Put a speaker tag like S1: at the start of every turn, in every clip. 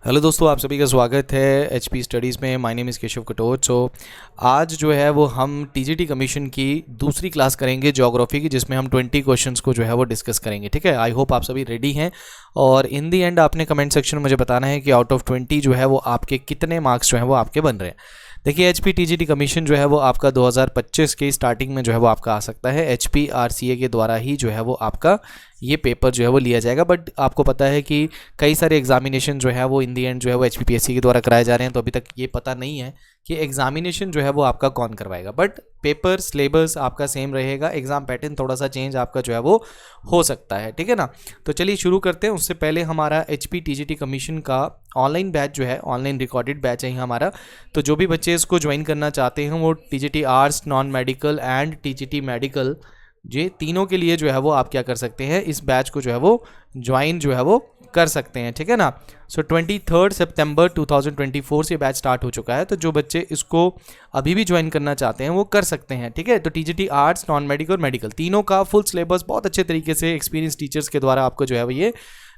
S1: Hello दोस्तों, आप सभी का स्वागत है एचपी स्टडीज़ में। My name is Keshav Katoch. आज जो है वो हम टीजीटी कमीशन की दूसरी क्लास करेंगे ज्योग्राफी की, जिसमें हम 20 क्वेश्चंस को जो है वो डिस्कस करेंगे। ठीक है, आई होप आप सभी रेडी हैं। और इन दी एंड आपने कमेंट सेक्शन में मुझे बताना है कि आउट ऑफ 20 जो है वो आपके कितने मार्क्स जो है वो आपके बन रहे हैं। देखिए, एचपी टीजीटी कमीशन जो है वो आपका 2025 के स्टार्टिंग में जो है वो आपका आ सकता है। एचपीआरसीए के द्वारा ही जो है वो आपका ये पेपर जो है वो लिया जाएगा। बट आपको पता है कि कई सारे एग्जामिनेशन जो है वो इन दी एंड जो है वो एचपीपीएससी के द्वारा कराए जा रहे हैं, तो अभी तक ये पता नहीं है कि एग्जामिनेशन जो है वो आपका कौन करवाएगा। बट पेपर सिलेबस आपका सेम रहेगा, एग्जाम पैटर्न थोड़ा सा चेंज आपका जो है वो हो सकता है। ठीक है ना, तो चलिए शुरू करते हैं। उससे पहले हमारा एचपी टीजीटी कमीशन का ऑनलाइन बैच जो है, ऑनलाइन रिकॉर्डेड बैच है हमारा। तो जो भी बच्चे इसको ज्वाइन करना चाहते हैं वो TGT arts, non medical and TGT medical, ये तीनों के लिए जो है वो आप क्या कर सकते हैं, इस बैच को जो है वो ज्वाइन जो है वो कर सकते हैं। ठीक है ना। सो 23 सितंबर 2024 से बैच स्टार्ट हो चुका है। तो जो बच्चे इसको अभी भी ज्वाइन करना चाहते हैं वो कर सकते हैं। ठीक है, तो TGT arts, non medical, medical तीनों का फुल सिलेबस बहुत अच्छे तरीके से एक्सपीरियंस टीचर्स के द्वारा आपको जो है वो ये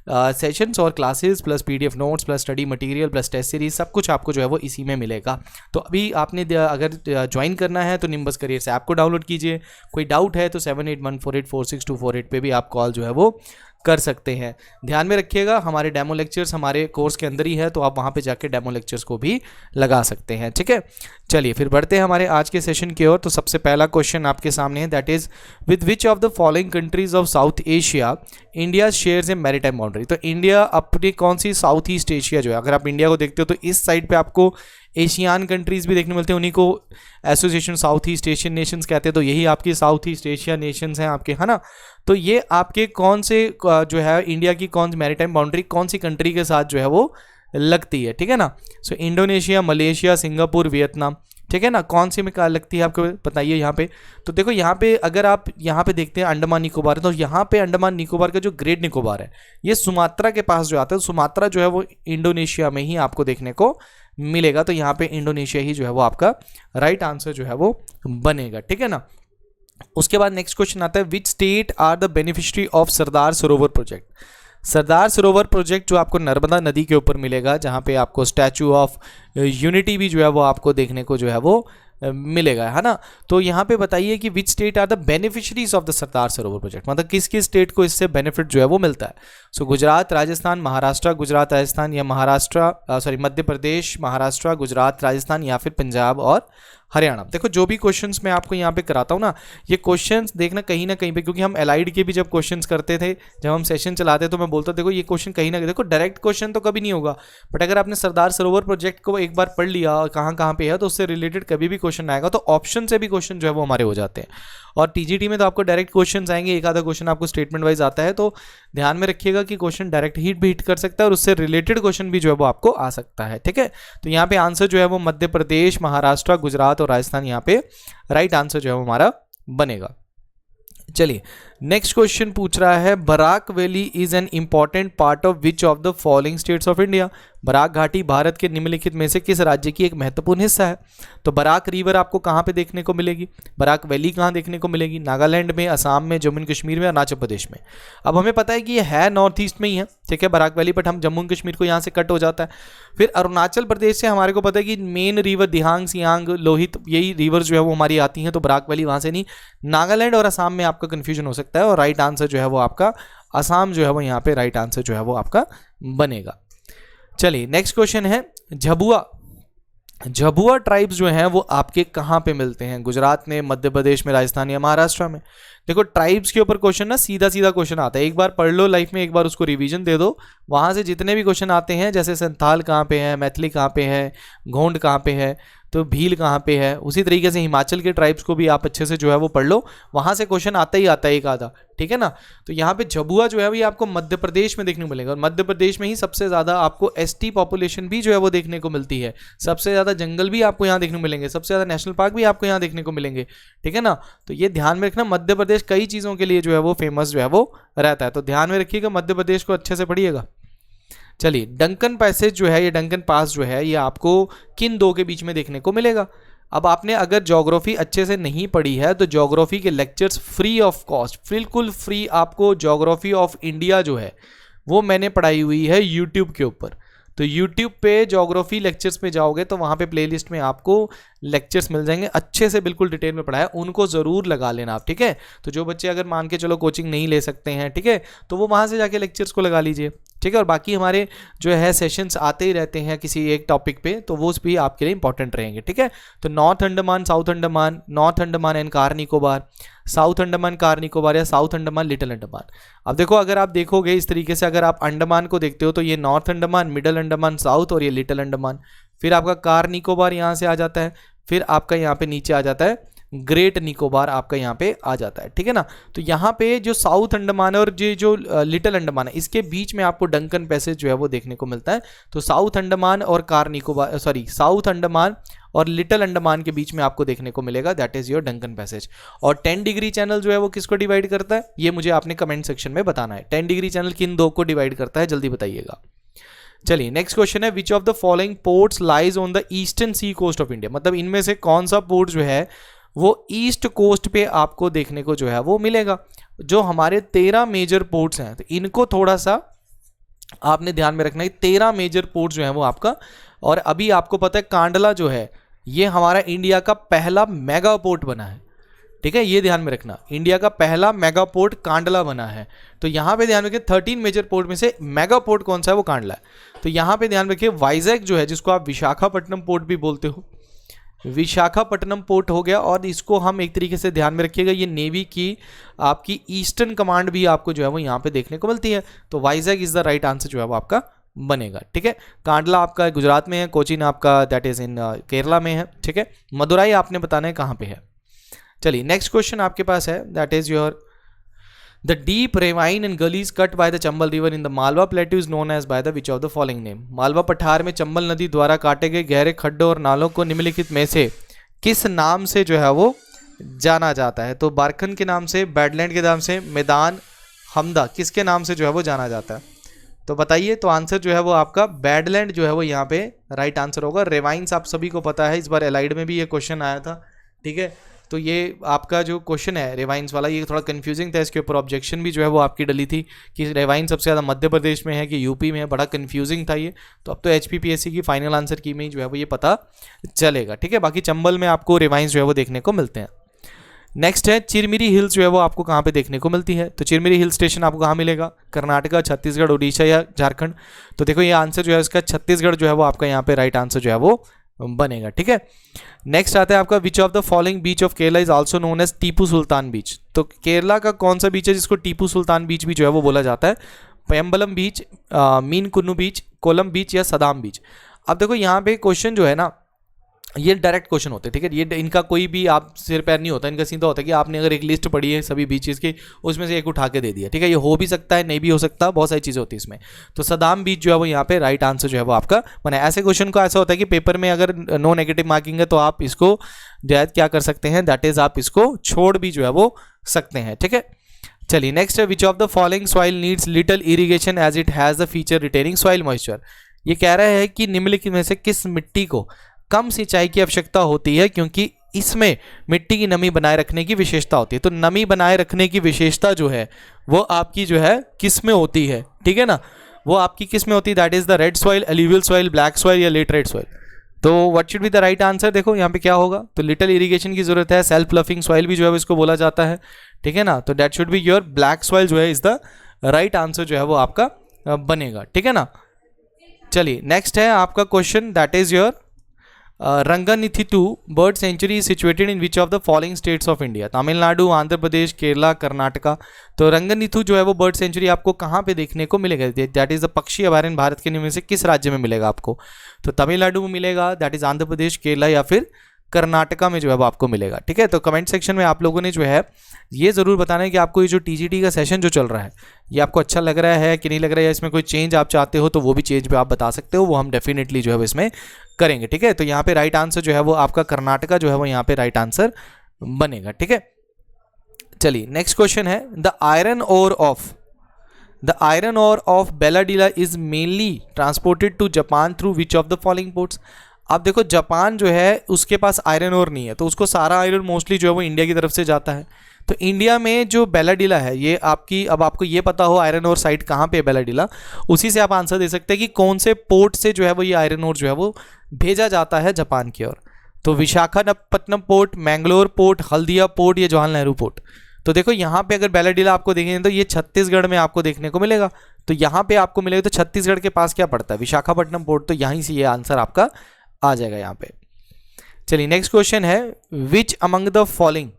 S1: सेशंस और classes plus PDF notes plus study material plus test series सब कुछ आपको जो है वो इसी में मिलेगा। तो अभी आपने अगर ज्वाइन करना है तो निम्बस करियर्स ऐप को डाउनलोड कीजिए। कोई डाउट है तो 7814846248 पे भी आप कॉल जो है वो कर सकते हैं। ध्यान में रखिएगा, हमारे डेमो लेक्चर्स हमारे कोर्स के अंदर ही है, तो आप वहाँ पे जाके डेमो लेक्चर्स को भी लगा सकते हैं। ठीक है, चलिए फिर बढ़ते हैं हमारे आज के सेशन की ओर। तो सबसे पहला क्वेश्चन आपके सामने है, that is with which of the following countries of south Asia India shares A maritime boundary. तो इंडिया अपनी कौन सी साउथ ईस्ट एशिया जो है, अगर आप इंडिया को देखते हो तो इस साइड पे आपको एशियान कंट्रीज़ भी देखने मिलते हैं, उन्हीं को association south east Asian Nations कहते हैं। तो यही आपकी साउथ ईस्ट एशिया नेशंस हैं आपके, है ना। तो ये आपके कौन से जो है इंडिया की कौन सी मैरीटाइम बाउंड्री कौन सी कंट्री के साथ जो है वो लगती है। ठीक है ना। सो इंडोनेशिया, मलेशिया, सिंगापुर, वियतनाम। ठीक है ना, कौन सी में क्या लगती है आपको बताइए यहाँ पे। तो देखो यहाँ पे अगर आप यहाँ पे देखते हैं अंडमान निकोबार, तो यहाँ पे अंडमान निकोबार का जो ग्रेट निकोबार है ये सुमात्रा के पास जो आता है। सुमात्रा जो है वो इंडोनेशिया में ही आपको देखने को मिलेगा। तो यहाँ पे इंडोनेशिया ही जो है वो आपका राइट आंसर जो है वो बनेगा। ठीक है ना। उसके बाद नेक्स्ट क्वेश्चन आता है, which state are the beneficiary of Sardar Sarovar project. Sardar Sarovar project जो आपको नर्मदा नदी के ऊपर मिलेगा, जहाँ पे आपको स्टैचू ऑफ यूनिटी भी जो है वो आपको देखने को जो है वो मिलेगा, है ना। तो यहाँ पे बताइए कि which state are the beneficiaries of the Sardar Sarovar project, मतलब किस किस स्टेट को इससे बेनिफिट जो है वो मिलता है। सो गुजरात, राजस्थान, महाराष्ट्र, गुजरात, राजस्थान, या मध्य प्रदेश, महाराष्ट्र, गुजरात, राजस्थान, या फिर पंजाब और हरियाणा। देखो जो भी क्वेश्चंस मैं आपको यहाँ पे कराता हूँ ना, ये क्वेश्चंस देखना कहीं ना कहीं पे, क्योंकि हम एलाइड के भी जब क्वेश्चंस करते थे, जब हम सेशन चलाते तो मैं बोलता देखो ये क्वेश्चन कहीं ना कहीं, देखो डायरेक्ट क्वेश्चन तो कभी नहीं होगा, बट अगर आपने सरदार सरोवर प्रोजेक्ट को एक बार पढ़ लिया कहाँ कहाँ पे है, तो उससे रिलेटेड कभी भी क्वेश्चन आएगा तो ऑप्शन से भी क्वेश्चन जो है वो हमारे हो जाते हैं। और टीजीटी में तो आपको डायरेक्ट क्वेश्चन आएंगे, एक आधा क्वेश्चन आपको स्टेटमेंट वाइज आता है। तो ध्यान में रखिएगा कि क्वेश्चन डायरेक्ट हिट भी हिट कर सकता है और उससे रिलेटेड क्वेश्चन भी जो है वो आपको आ सकता है। ठीक है, तो यहाँ पे आंसर जो है वो मध्य प्रदेश, महाराष्ट्र, गुजरात और राजस्थान यहाँ पे राइट आंसर जो है वो हमारा बनेगा। चलिए नेक्स्ट क्वेश्चन पूछ रहा है, Barak valley is an important part of which of the following states of India. Barak घाटी भारत के निम्नलिखित में से किस राज्य की एक महत्वपूर्ण हिस्सा है। तो बराक रिवर आपको कहाँ पे देखने को मिलेगी, बराक वैली कहाँ देखने को मिलेगी, नागालैंड में, असम में, जम्मू एंड कश्मीर में, अरुणाचल प्रदेश में। अब हमें पता है कि ये है नॉर्थ ईस्ट में ही है, ठीक है, बराक वैली, बट हम जम्मू एंड कश्मीर को यहाँ से कट हो जाता है। फिर अरुणाचल प्रदेश से हमारे को पता है कि मेन रिवर दिहांग, सियांग, लोहित, यही रिवर जो है वो हमारी आती हैं, तो बराक वैली वहाँ से नहीं। नागालैंड और असम में आपका कन्फ्यूजन हो सकता है, और राइट आंसर जो है वो आपका असम जो है वो यहाँ पे राइट आंसर जो है वो आपका बनेगा। चलिए नेक्स्ट क्वेश्चन है, झबुआ ट्राइब्स जो हैं वो आपके कहाँ पे मिलते हैं, गुजरात में, मध्य प्रदेश में, राजस्थान या महाराष्ट्र में। देखो ट्राइब्स के ऊपर क्वेश्चन ना सीधा सीधा क्वेश्चन आता है, एक बार पढ़ लो लाइफ में, एक बार उसको रिवीजन दे दो, वहाँ से जितने भी क्वेश्चन आते हैं, जैसे संथाल कहाँ पे है, मैथिली कहाँ पे है, गोंड कहाँ पे है, तो भील कहाँ पे है, उसी तरीके से हिमाचल के ट्राइब्स को भी आप अच्छे से जो है वो पढ़ लो, वहाँ से क्वेश्चन आता ही आता है एक आधा। ठीक है ना। तो यहाँ पे झबुआ जो है वो आपको मध्य प्रदेश में देखने को मिलेगा, और मध्य प्रदेश में ही सबसे ज़्यादा आपको एसटी पॉपुलेशन भी जो है वो देखने को मिलती है, सबसे ज़्यादा जंगल भी आपको यहाँ देखने को मिलेंगे, सबसे ज़्यादा नेशनल पार्क भी आपको यहाँ देखने को मिलेंगे। ठीक है ना। तो ये ध्यान में रखना, मध्य प्रदेश कई चीज़ों के लिए जो है वो फेमस जो है वो रहता है, तो ध्यान में रखिएगा, मध्य प्रदेश को अच्छे से पढ़िएगा। चलिए डंकन पैसेज जो है, ये डंकन पास जो है, ये आपको किन दो के बीच में देखने को मिलेगा। अब आपने अगर ज्योग्राफी अच्छे से नहीं पढ़ी है तो ज्योग्राफी के लेक्चर्स फ्री ऑफ कॉस्ट, बिल्कुल फ्री, आपको ज्योग्राफी ऑफ इंडिया जो है वो मैंने पढ़ाई हुई है यूट्यूब के ऊपर। तो यूट्यूब पे ज्योग्राफी लेक्चर्स में जाओगे तो वहाँ पे प्लेलिस्ट में आपको लेक्चर्स मिल जाएंगे, अच्छे से बिल्कुल डिटेल में पढ़ाया, उनको ज़रूर लगा लेना आप, ठीक है। तो जो बच्चे अगर मान के चलो कोचिंग नहीं ले सकते हैं, ठीक है, तो वो वहाँ से जाके लेक्चर्स को लगा लीजिए, ठीक है। और बाकी हमारे जो है सेशंस आते ही रहते हैं किसी एक टॉपिक पे, तो वो भी आपके लिए इंपॉर्टेंट रहेंगे, ठीक है। तो north Andaman, south Andaman, north Andaman and car Nicobar, south Andaman car Nicobar या साउथ अंडमान लिटिल अंडमान। अब देखो अगर आप देखोगे इस तरीके से, अगर आप अंडमान को देखते हो तो ये north Andaman, middle Andaman, south और ये लिटिल अंडमान, फिर आपका कार निकोबार यहाँ से आ जाता है, फिर आपका यहाँ पे नीचे आ जाता है ग्रेट निकोबार आपका यहाँ पे आ जाता है, ठीक है ना। तो यहाँ पे जो साउथ अंडमान और जो लिटिल अंडमान है, इसके बीच में आपको डंकन पैसेज जो है वो देखने को मिलता है। तो साउथ अंडमान और car Nicobar, sorry, south Andaman और लिटिल अंडमान के बीच में आपको देखने को मिलेगा, that is your Duncan passage. और 10 डिग्री चैनल जो है वो किसको डिवाइड करता है, ये मुझे आपने कमेंट सेक्शन में बताना है। 10 डिग्री चैनल किन दो को डिवाइड करता है, जल्दी बताइएगा। चलिए नेक्स्ट क्वेश्चन है, which of the following ports lies on the eastern sea coast of India. मतलब इनमें से कौन सा पोर्ट जो है वो ईस्ट कोस्ट पे आपको देखने को जो है वो मिलेगा। जो हमारे 13 मेजर पोर्ट्स हैं, तो इनको थोड़ा सा आपने ध्यान में रखना है। 13 मेजर पोर्ट्स जो है वो आपका, और अभी आपको पता है कांडला जो है ये हमारा इंडिया का पहला मेगा पोर्ट बना है, ठीक है, ये ध्यान में रखना। इंडिया का पहला मेगा पोर्ट कांडला बना है। तो यहाँ पे ध्यान रखिए 13 मेजर पोर्ट में से मेगा पोर्ट कौन सा है, वो कांडला है। तो यहाँ पे ध्यान रखिए वाइजैक जो है, जिसको आप विशाखापट्टनम पोर्ट भी बोलते हो, विशाखापट्टनम पोर्ट हो गया। और इसको हम एक तरीके से ध्यान में रखिएगा, ये नेवी की आपकी ईस्टर्न कमांड भी आपको जो है वो यहाँ पे देखने को मिलती है। तो Vizag is the right answer जो है वो आपका बनेगा, ठीक है। कांडला आपका गुजरात में है, कोचीन आपका दैट इज इन केरला में है, ठीक है। मदुराई आपने बताना है कहाँ पे है। चलिए नेक्स्ट क्वेश्चन आपके पास है, that is your the deep ravine and gullies cut by the Chambal river in the Malwa plateau is known as by the which of the following name. Malwa पठार में चंबल नदी द्वारा काटे गए गहरे खड्डों और नालों को निम्नलिखित में से किस नाम से जो है वो जाना जाता है। तो बारखन के नाम से, बैडलैंड के नाम से, मैदान हमदा किसके नाम से जो है वो जाना जाता है, तो बताइए। तो आंसर जो है वो आपका बैडलैंड जो है वो यहाँ पे राइट आंसर होगा। रेवाइंस आप सभी को पता है, इस बार एलाइड में भी ये क्वेश्चन आया था, ठीक है। तो ये आपका जो क्वेश्चन है रेवाइंस वाला, ये थोड़ा कंफ्यूजिंग था, इसके ऊपर ऑब्जेक्शन भी जो है वो आपकी डली थी कि रेवाइंस सबसे ज़्यादा मध्य प्रदेश में है कि यूपी में है, बड़ा कंफ्यूजिंग था ये। तो अब तो HPPSC की फाइनल आंसर की में ही जो है वो ये पता चलेगा, ठीक है। बाकी चंबल में आपको रेवाइंस जो है वो देखने को मिलते हैं। नेक्स्ट है चिरमिरी हिल्स जो है वो आपको कहाँ पे देखने को मिलती है। तो चिरमिरी हिल स्टेशन आपको कहाँ मिलेगा, कर्नाटका, छत्तीसगढ़, उड़ीसा या झारखंड। तो देखो ये आंसर जो है इसका छत्तीसगढ़ जो है वो आपका यहाँ पे राइट आंसर जो है वो बनेगा, ठीक है। नेक्स्ट आता है आपका which of the following beach of Kerala is also known as Tipu Sultan beach. तो केरला का कौन सा बीच है जिसको टीपू सुल्तान बीच भी जो है वो बोला जाता है। पयम्बलम बीच, मीन कुन्नू बीच, कोलम बीच या सदाम बीच। अब देखो यहाँ पे क्वेश्चन जो है ना, ये डायरेक्ट क्वेश्चन होते हैं, ठीक है। ये इनका कोई भी आप सिर पैर नहीं होता, इनका सीधा होता है कि आपने अगर एक लिस्ट पढ़ी है सभी बीचेस की, उसमें से एक उठा के दे दिया, ठीक है। ये हो भी सकता है, नहीं भी हो सकता, बहुत सारी चीज़ें होती है इसमें। तो सदाम बीच जो है वो यहाँ पे राइट आंसर जो है वो आपका बना है। ऐसे क्वेश्चन को ऐसा होता है कि पेपर में अगर नो नेगेटिव मार्किंग है तो आप इसको जो क्या कर सकते हैं, दैट इज आप इसको छोड़ भी जो है वो सकते हैं, ठीक है। चलिए नेक्स्ट है which of the following soil needs little irrigation as it has the feature retaining soil moisture. ये कह रहा है कि निम्नलिखित में से किस मिट्टी को कम सिंचाई की आवश्यकता होती है क्योंकि इसमें मिट्टी की नमी बनाए रखने की विशेषता होती है। तो नमी बनाए रखने की विशेषता जो है वो आपकी जो है किस में होती है, ठीक है ना, वो आपकी किस में होती है, that is the red soil, alluvial soil, black soil या लेटराइट सॉइल। तो what should be the right answer, देखो यहाँ पे क्या होगा। तो लिटिल इरीगेशन की जरूरत है, सेल्फ लफिंग सॉइल भी जो है इसको बोला जाता है, ठीक है ना। तो that should be your black soil जो है इज द राइट आंसर जो है वो आपका बनेगा, ठीक है ना। चलिए नेक्स्ट है आपका question, that is your Ranganathittu bird sanctuary is situated in which of the following states of India. Tamil Nadu, Andhra Pradesh, Kerala, Karnataka. तो रंगनिथु जो है वो बर्ड सेंचुरी आपको कहाँ पे देखने को मिलेगा, दैट इज द पक्षी अभयारण्य भारत के निम्न में से किस राज्य में मिलेगा आपको। तो तमिलनाडु में मिलेगा, दैट इज आंध्र प्रदेश, केरला या फिर कर्नाटका में जो है वो आपको मिलेगा, ठीक है। तो कमेंट सेक्शन में आप लोगों ने जो है ये ज़रूर बताना है कि आपको ये जो TGT का सेशन जो चल रहा है ये आपको अच्छा लग रहा है कि नहीं लग रहा है, या इसमें कोई चेंज आप चाहते हो तो वो भी चेंज भी आप बता सकते हो, वो हम डेफिनेटली जो है इसमें करेंगे, ठीक है। तो यहाँ पे राइट आंसर जो है वो आपका कर्नाटका जो है वो यहाँ पे राइट आंसर बनेगा, ठीक है। चलिए नेक्स्ट क्वेश्चन है, the iron ore of Bailadila is mainly transported to Japan through which of the following ports. अब देखो जापान जो है उसके पास आयरन ओर नहीं है, तो उसको सारा आयरन मोस्टली जो है वो इंडिया की तरफ से जाता है। तो इंडिया में जो बेलाडीला है ये आपकी, अब आपको ये पता हो आयरन ओर साइट कहाँ पे है बेलाडीला, उसी से आप आंसर दे सकते हैं कि कौन से पोर्ट से जो है वो ये आयरन ओर जो है वो भेजा जाता है जापान की ओर। तो Visakhapatnam port, Mangalore port, Haldia port, या जवाहरलाल नेहरू पोर्ट। तो देखो यहाँ पे अगर बेलाडीला आपको देखेंगे तो ये छत्तीसगढ़ में आपको देखने को मिलेगा। तो यहाँ पे आपको मिलेगा, तो छत्तीसगढ़ के पास क्या पड़ता है, विशाखापट्टनम पोर्ट, तो यहीं से ये आंसर आपका आ जाएगा यहाँ पे। चलिए नेक्स्ट क्वेश्चन है, which among the following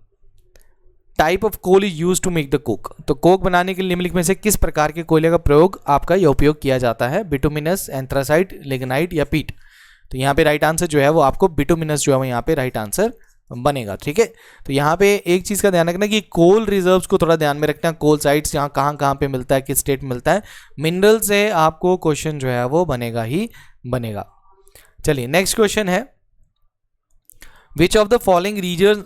S1: type of coal is use to make the coke. तो कोक बनाने के लिए निम्नलिखित में से किस प्रकार के कोयले का प्रयोग आपका यह उपयोग किया जाता है, बिटुमिनस, एंथ्रासाइट, लिग्नाइट या पीट। तो यहाँ पे राइट आंसर जो है वो आपको बिटुमिनस जो है वो यहाँ पे राइट आंसर बनेगा। ठीक है, तो यहाँ पे एक चीज़ का ध्यान रखना कि कोल रिजर्व्स को थोड़ा ध्यान में रखना, कोल साइट्स यहाँ कहाँ पे मिलता है, किस स्टेट में मिलता है, मिनरल से आपको क्वेश्चन जो है वो बनेगा ही बनेगा। चलिए नेक्स्ट क्वेश्चन है, which of the following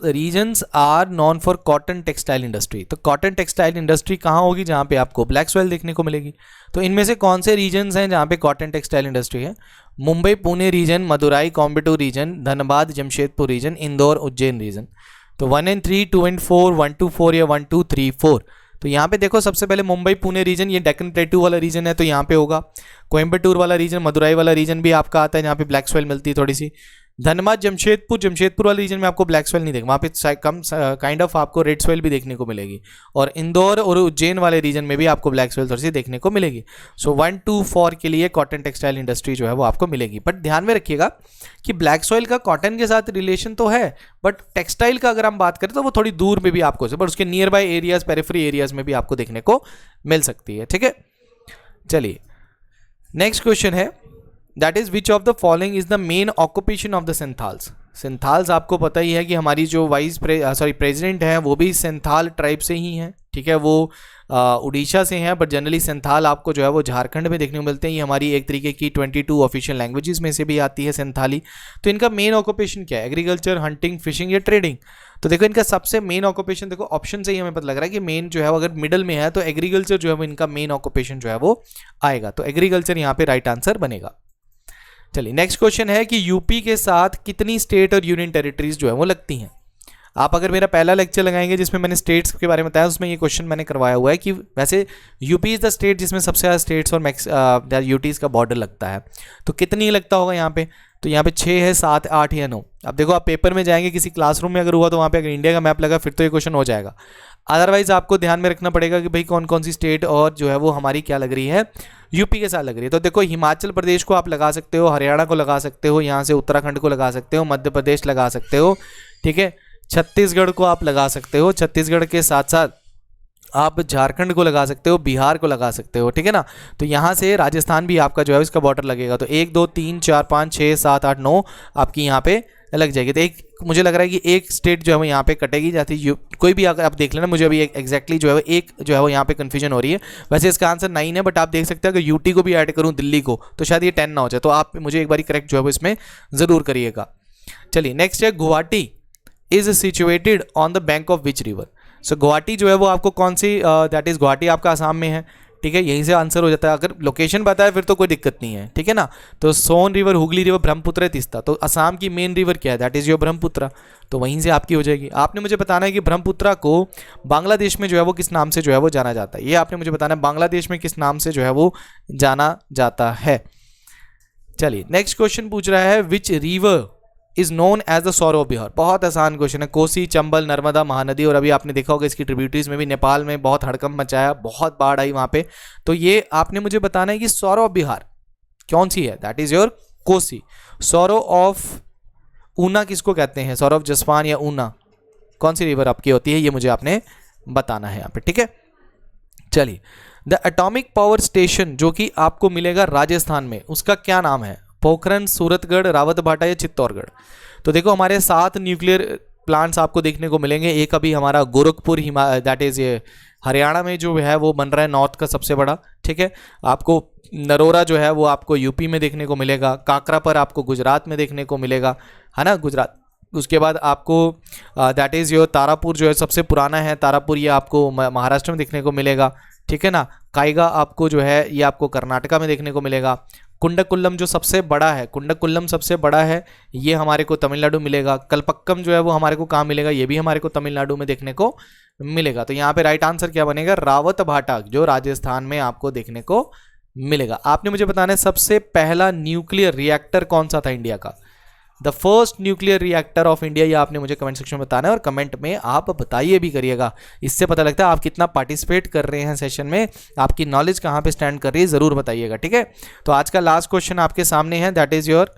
S1: regions are known for cotton textile industry. तो कॉटन टेक्सटाइल इंडस्ट्री कहाँ होगी, जहाँ पे आपको ब्लैक सॉइल देखने को मिलेगी। तो इनमें से कौन से रीजन्स हैं जहाँ पे कॉटन टेक्सटाइल इंडस्ट्री है, Mumbai Pune region, Madurai Coimbatore region, Dhanbad Jamshedpur region, Indore Ujjain region. तो 1 and 3, 2 and 4, 1 to 4 या 1 2 3 4। तो यहाँ पे देखो सबसे पहले मुंबई पुणे रीजन, ये डेक्कन प्लेटू वाला रीजन है तो यहाँ पे होगा। कोयम्बटूर वाला रीजन, मदुराई वाला रीजन भी आपका आता है जहाँ पे ब्लैक सॉइल मिलती है थोड़ी सी। धनबाद जमशेदपुर वाले रीजन में आपको ब्लैक सॉइल नहीं देगा, वहाँ पे कम काइंड ऑफ आपको रेड सॉइल भी देखने को मिलेगी। और इंदौर और उज्जैन वाले रीजन में भी आपको ब्लैक सॉइल थोड़ी सी देखने को मिलेगी। सो 1 2 4 के लिए कॉटन टेक्सटाइल इंडस्ट्री जो है वो आपको मिलेगी। बट ध्यान में रखिएगा कि ब्लैक सॉइल का कॉटन के साथ रिलेशन तो है, बट टेक्सटाइल का अगर हम बात करें तो वो थोड़ी दूर में भी आपको, बट उसके near by areas, periphery areas में भी आपको देखने को मिल सकती है। ठीक है, चलिए नेक्स्ट क्वेश्चन है, that is which of the following is the main occupation of the Santhals. Santhals आपको पता ही है कि हमारी जो प्रेसिडेंट हैं वो भी सिंथाल ट्राइब से ही हैं। ठीक है, वो उड़ीसा से हैं, बट जनरली सिंथाल आपको जो है वो झारखंड में देखने को मिलते हैं। ये हमारी एक तरीके की 22 ऑफिशियल लैंग्वेजेस में से भी आती है सिंथाली। तो इनका मेन ऑक्यूपेशन क्या है, एग्रीकल्चर, हंटिंग, फिशिंग या ट्रेडिंग। तो देखो इनका सबसे मेन ऑक्यूपेशन, देखो ऑप्शन से ही हमें पता लग रहा है कि मेन जो है अगर मिडल में है तो एग्रीकल्चर जो है वो इनका मेन ऑक्यूपेशन जो है वो आएगा। तो एग्रीकल्चर यहाँ पे राइट आंसर बनेगा। चलिए नेक्स्ट क्वेश्चन है कि यूपी के साथ कितनी स्टेट और यूनियन टेरिटरीज जो है वो लगती हैं। आप अगर मेरा पहला लेक्चर लगाएंगे जिसमें मैंने स्टेट्स के बारे में बताया, उसमें ये क्वेश्चन मैंने करवाया हुआ है कि वैसे यूपी इज़ द स्टेट जिसमें सबसे ज़्यादा स्टेट्स और यूटीज़ का बॉर्डर लगता है। तो कितनी लगता होगा यहाँ पे, तो यहाँ पे 6 है, 7, 8 या 9। अब देखो आप पेपर में जाएंगे किसी क्लासरूम में अगर हुआ तो वहाँ पे अगर इंडिया का मैप लगा फिर तो ये क्वेश्चन हो जाएगा। अदरवाइज आपको ध्यान में रखना पड़ेगा कि भाई कौन कौन सी स्टेट और जो है वो हमारी क्या लग रही है, यूपी के साथ लग रही है। तो देखो हिमाचल प्रदेश को आप लगा सकते हो, हरियाणा को लगा सकते हो, यहाँ से उत्तराखंड को लगा सकते हो, मध्य प्रदेश लगा सकते हो। ठीक है, छत्तीसगढ़ को आप लगा सकते हो, छत्तीसगढ़ के साथ साथ आप झारखंड को लगा सकते हो, बिहार को लगा सकते हो। ठीक है ना, तो यहाँ से राजस्थान भी आपका जो है इसका बॉर्डर लगेगा। तो 1 2 3 4 5 6 7 8 9 आपकी यहाँ पे लग जाएगी। तो एक मुझे लग रहा है कि एक स्टेट जो है वो यहाँ पे कटेगी जाती है, कोई भी अगर आप देख लेना, मुझे अभी एग्जैक्टली जो है वो एक जो है वो यहाँ पे कन्फ्यूजन हो रही है। वैसे इसका आंसर 9 है, बट आप देख सकते हैं अगर यूटी को भी ऐड करूँ दिल्ली को तो शायद ये 10 ना हो जाए। तो आप मुझे एक बार करेक्ट जो है वो इसमें ज़रूर करिएगा। चलिए नेक्स्ट है, Guwahati is situated on the bank of which river. So Guwahati जो है वो आपको कौन सी, दैट इज गुवाहाटी आपका आसाम में है। ठीक है, यहीं से आंसर हो जाता है। अगर लोकेशन पता है फिर तो कोई दिक्कत नहीं है। ठीक है ना, तो सोन रिवर, हुगली रिवर, ब्रह्मपुत्र, तीस्ता। तो असम की मेन रिवर क्या है, दैट इज योर ब्रह्मपुत्र। तो वहीं से आपकी हो जाएगी। आपने मुझे बताना है कि ब्रह्मपुत्र को बांग्लादेश में जो है वो किस नाम से जो है वो जाना जाता है। ये आपने मुझे बताना है बांग्लादेश में किस नाम से जो है वो जाना जाता है। चलिए नेक्स्ट क्वेश्चन पूछ रहा है, which river is known as the sorrow of Bihar. बहुत आसान क्वेश्चन है, कोसी, चंबल, नर्मदा, महानदी। और अभी आपने देखा होगा इसकी ट्रिब्यूटरीज में भी नेपाल में बहुत हड़कंप मचाया, बहुत बाढ़ आई वहाँ पे। तो ये आपने मुझे बताना है कि सॉरो ऑफ बिहार कौन सी है, that is your Kosi. Sorrow of Una किसको कहते हैं, सॉरो ऑफ जसवान या ऊना, कौन सी रिवर आपकी होती है, ये मुझे आपने बताना है यहाँ पे। ठीक है, चलिए द एटॉमिक पावर स्टेशन जो कि आपको मिलेगा राजस्थान में, उसका क्या नाम है, पोखरन, सूरतगढ़, रावतभाटा या चित्तौड़गढ़। तो देखो हमारे 7 न्यूक्लियर प्लांट्स आपको देखने को मिलेंगे। एक अभी हमारा गोरखपुर दैट इज ये हरियाणा में जो है वो बन रहा है, नॉर्थ का सबसे बड़ा। ठीक है, आपको नरोरा जो है वो आपको यूपी में देखने को मिलेगा, काकरा पर आपको गुजरात में देखने को मिलेगा, है ना, गुजरात। उसके बाद आपको दैट इज़ योर तारापुर जो है सबसे पुराना है, तारापुर ये आपको महाराष्ट्र में देखने को मिलेगा। ठीक है ना, काइगा आपको जो है ये आपको कर्नाटका में देखने को मिलेगा। कुंडकुल्लम जो सबसे बड़ा है, कुंडकुल्लम सबसे बड़ा है, ये हमारे को तमिलनाडु मिलेगा। कलपक्कम जो है वो हमारे को कहाँ मिलेगा, ये भी हमारे को तमिलनाडु में देखने को मिलेगा। तो यहाँ पे राइट आंसर क्या बनेगा, रावत भाटा, जो राजस्थान में आपको देखने को मिलेगा। आपने मुझे बताना है सबसे पहला न्यूक्लियर रिएक्टर कौन सा था इंडिया का, the first nuclear reactor of India, ये आपने मुझे कमेंट सेक्शन में बताना है और कमेंट में आप बताइए भी करिएगा। इससे पता लगता है आप कितना पार्टिसिपेट कर रहे हैं सेशन में, आपकी नॉलेज कहाँ पे स्टैंड कर रही है, ज़रूर बताइएगा, ठीक है। तो आज का लास्ट क्वेश्चन आपके सामने है, दैट इज़ योर,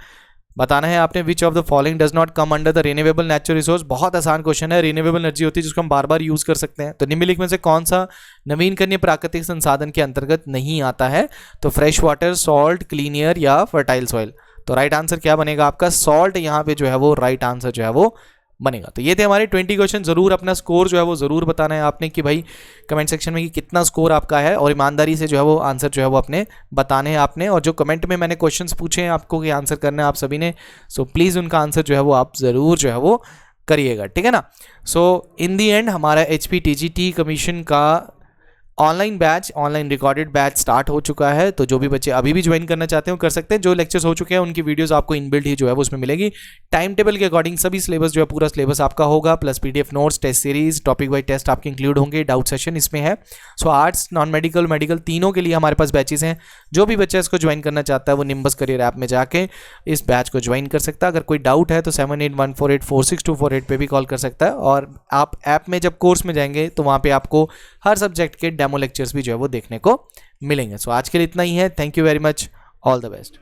S1: बताना है आपने विच of the following does not come under the renewable natural resource. बहुत आसान क्वेश्चन है, रिन्यूएबल एनर्जी होती है जिसको हम बार बार यूज कर सकते हैं। तो निम्नलिखित में से कौन सा नवीनकरणीय प्राकृतिक संसाधन के अंतर्गत नहीं आता है, तो fresh water, salt, clean air या फर्टाइल सॉइल। तो राइट आंसर क्या बनेगा आपका, सॉल्ट यहाँ पे जो है वो राइट आंसर जो है वो बनेगा। तो ये थे हमारे 20 क्वेश्चन। जरूर अपना स्कोर जो है वो जरूर बताना है आपने कि भाई कमेंट सेक्शन में कि कितना स्कोर आपका है, और ईमानदारी से जो है वो आंसर जो है वो अपने बताने हैं आपने। और जो कमेंट में मैंने क्वेश्चंस पूछे हैं आपको कि आंसर करना है आप सभी ने, सो प्लीज़ उनका आंसर जो है वो आप ज़रूर जो है वो करिएगा, ठीक है ना। सो इन दी एंड हमारा HPTGT कमीशन का online batch, online recorded batch start हो चुका है। तो जो भी बच्चे अभी भी ज्वाइन करना चाहते हो कर सकते हैं। जो लेक्चर्स हो चुके हैं उनकी वीडियोस आपको इनबिल्ट ही जो है वो उसमें मिलेगी। टाइम टेबल के अकॉर्डिंग सभी सिलेबस जो है पूरा सिलेबस आपका होगा, plus PDF notes, test series, topic wise test आपके इंक्लूड होंगे, डाउट सेशन इसमें है। So arts, non medical, medical तीनों के लिए हमारे पास बैचेस हैं। जो भी बच्चा इसको ज्वाइन करना चाहता है वो निम्बस करियर ऐप में जाके इस बैच को ज्वाइन कर सकता है। अगर कोई डाउट है तो 7814846248 पे भी कॉल कर सकता है। और आप ऐप में जब कोर्स में जाएंगे तो वहाँ पे आपको हर सब्जेक्ट के डेमो लेक्चर्स भी जो है वो देखने को मिलेंगे। सो आज के लिए इतना ही है। Thank you very much, all the best.